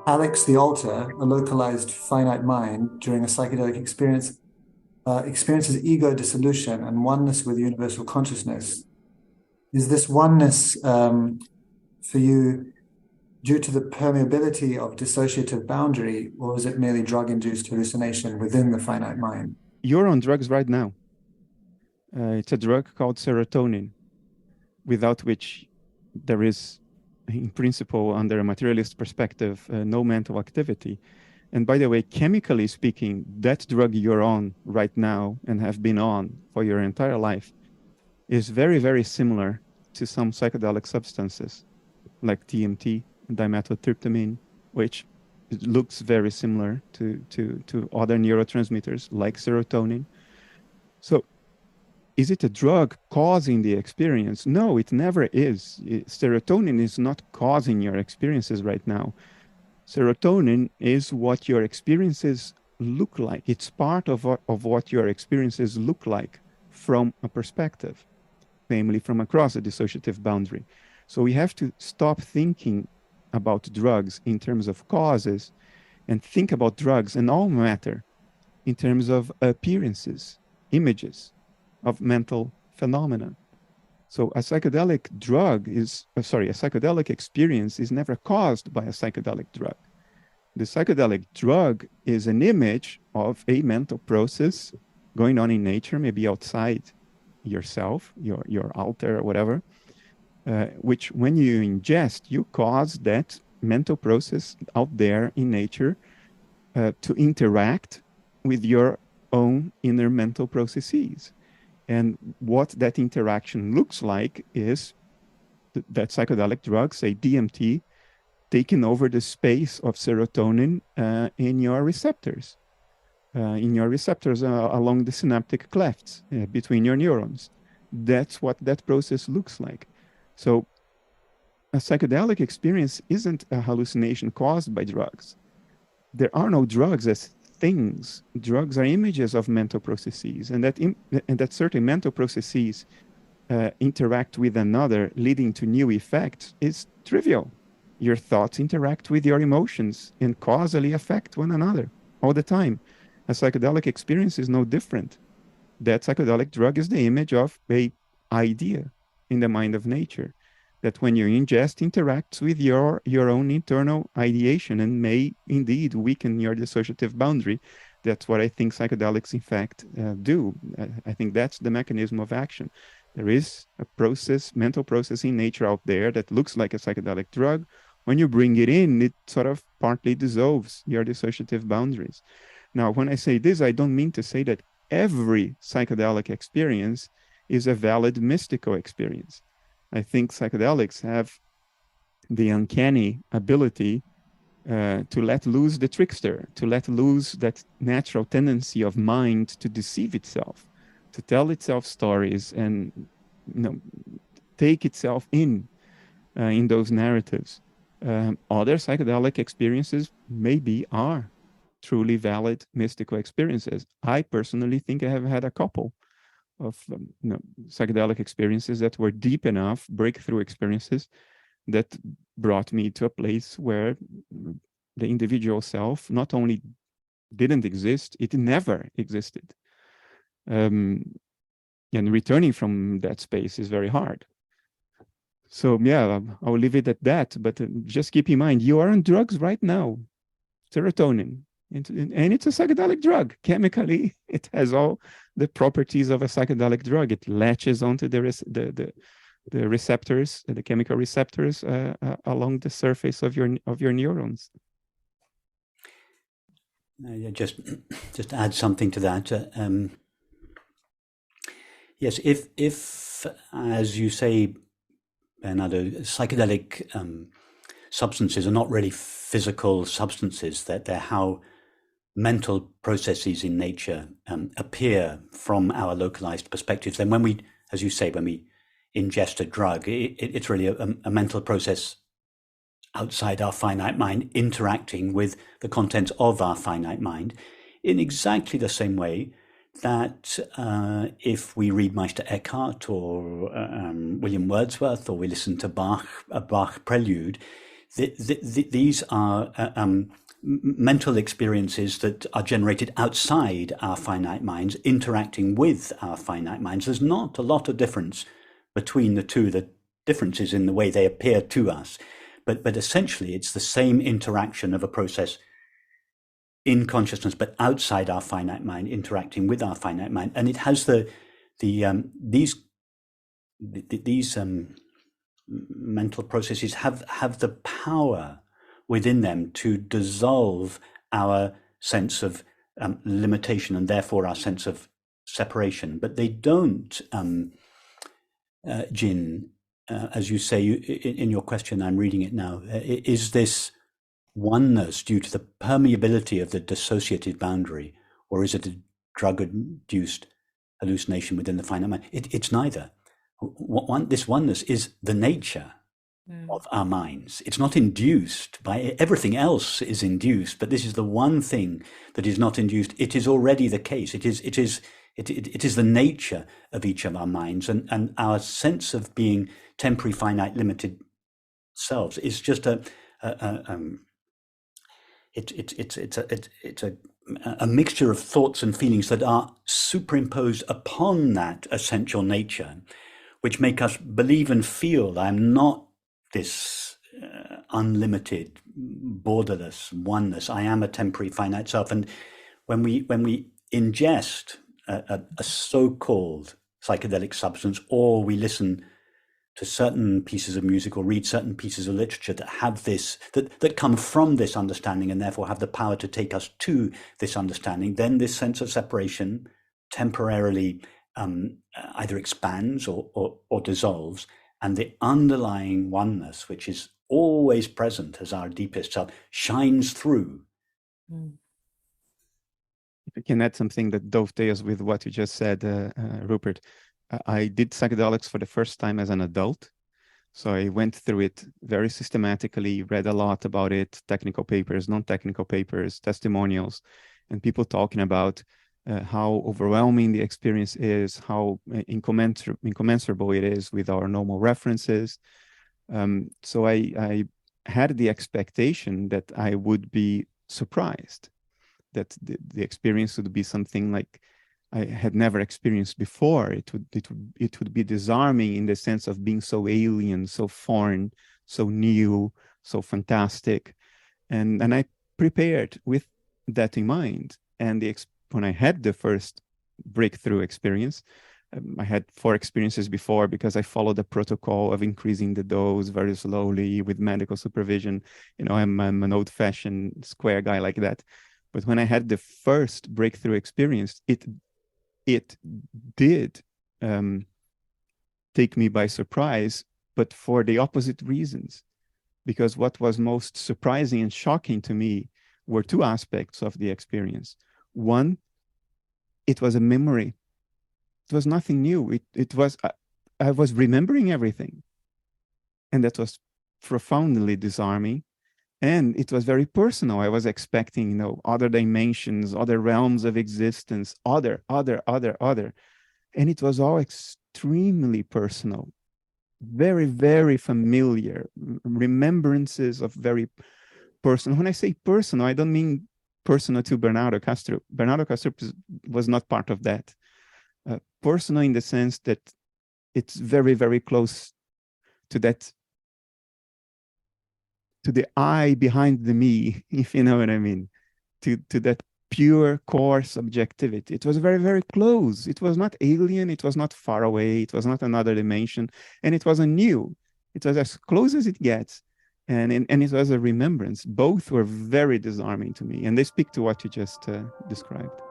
Alex the alter, a localized finite mind during a psychedelic experience, experiences ego dissolution and oneness with universal consciousness. Is this oneness for you due to the permeability of dissociative boundary, or is it merely drug-induced hallucination within the finite mind? You're on drugs right now. It's a drug called serotonin, without which there is, in principle, under a materialist perspective, no mental activity. And by the way, chemically speaking, that drug you're on right now and have been on for your entire life is very, very similar to some psychedelic substances like DMT, dimethyltryptamine, which looks very similar to other neurotransmitters like serotonin. So is it a drug causing the experience? No, it never is. Serotonin is not causing your experiences right now. Serotonin is what your experiences look like. It's part of what your experiences look like from a perspective, namely from across the dissociative boundary. So we have to stop thinking about drugs in terms of causes and think about drugs and all matter in terms of appearances, images of mental phenomena. So a psychedelic drug is, a psychedelic experience is never caused by a psychedelic drug. The psychedelic drug is an image of a mental process going on in nature, maybe outside yourself, your alter or whatever, which when you ingest, you cause that mental process out there in nature to interact with your own inner mental processes. And what that interaction looks like is that psychedelic drug, say DMT, taking over the space of serotonin in your receptors along the synaptic clefts between your neurons. That's what that process looks like. So a psychedelic experience isn't a hallucination caused by drugs. There are no drugs as things. Drugs are images of mental processes, and that certain mental processes interact with another, leading to new effects, is trivial. Your thoughts interact with your emotions and causally affect one another all the time. A psychedelic experience is no different. That psychedelic drug is the image of a idea in the mind of nature that when you ingest interacts with your own internal ideation and may indeed weaken your dissociative boundary. That's what I think psychedelics in fact do. I think that's the mechanism of action. There is a process, mental process in nature out there that looks like a psychedelic drug. When you bring it in, it sort of partly dissolves your dissociative boundaries. Now, when I say this, I don't mean to say that every psychedelic experience is a valid mystical experience. I think psychedelics have the uncanny ability to let loose the trickster, to let loose that natural tendency of mind to deceive itself, to tell itself stories and take itself in those narratives. Other psychedelic experiences maybe are truly valid mystical experiences. I personally think I have had a couple of psychedelic experiences that were deep enough, breakthrough experiences that brought me to a place where the individual self not only didn't exist, it never existed. And returning from that space is very hard. So yeah, I'll leave it at that. But just keep in mind, you are on drugs right now, serotonin. And it's a psychedelic drug. Chemically, it has all the properties of a psychedelic drug. It latches onto the receptors, the chemical receptors along the surface of your neurons. Yeah, just to add something to that. Yes, if as you say, Bernardo, psychedelic substances are not really physical substances; that they're how mental processes in nature appear from our localized perspectives. Then when we, as you say, when we ingest a drug, it's really a mental process outside our finite mind interacting with the contents of our finite mind in exactly the same way that if we read Meister Eckhart or William Wordsworth or we listen to a Bach prelude, these are mental experiences that are generated outside our finite minds, interacting with our finite minds. There's not a lot of difference between the two. The difference is in the way they appear to us. But essentially, it's the same interaction of a process in consciousness, but outside our finite mind, interacting with our finite mind. And it has these mental processes have the power within them to dissolve our sense of limitation and therefore our sense of separation. But they don't, Jin, as you say in your question, I'm reading it now, is this oneness due to the permeability of the dissociated boundary, or is it a drug-induced hallucination within the finite mind? It's neither. This oneness is the nature of our minds. It's not induced by everything else is induced, but this is the one thing that is not induced. It is already the case. It is the nature of each of our minds, and our sense of being temporary, finite, limited selves is just it's a mixture of thoughts and feelings that are superimposed upon that essential nature, which make us believe and feel I'm not this unlimited, borderless oneness. I am a temporary, finite self. And when we ingest a so-called psychedelic substance, or we listen to certain pieces of music or read certain pieces of literature that have this, that come from this understanding and therefore have the power to take us to this understanding, then this sense of separation temporarily either expands or dissolves, and the underlying oneness, which is always present as our deepest self, shines through. If I can add something that dovetails with what you just said, Rupert, I did psychedelics for the first time as an adult. So I went through it very systematically, read a lot about it, technical papers, non-technical papers, testimonials, and people talking about how overwhelming the experience is, how incommensurable it is with our normal references. So I had the expectation that I would be surprised, that the experience would be something like I had never experienced before. It would be disarming in the sense of being so alien, so foreign, so new, so fantastic, and I prepared with that in mind. And when I had the first breakthrough experience, I had 4 experiences before because I followed the protocol of increasing the dose very slowly with medical supervision. You know, I'm an old-fashioned square guy like that. But when I had the first breakthrough experience, it did take me by surprise, but for the opposite reasons. Because what was most surprising and shocking to me were 2 aspects of the experience. One, it was a memory. It was nothing new. It was, I was remembering everything. And that was profoundly disarming. And it was very personal. I was expecting, you know, other dimensions, other realms of existence, other. And it was all extremely personal, very, very familiar, remembrances of very personal. When I say personal, I don't mean personal to Bernardo Kastrup. Bernardo Kastrup was not part of that. Personal in the sense that it's very, very close to that, to the I behind the me, if you know what I mean, to that pure core subjectivity. It was very, very close. It was not alien. It was not far away. It was not another dimension. And it wasn't new. It was as close as it gets. And it was a remembrance. Both were very disarming to me. And they speak to what you just described.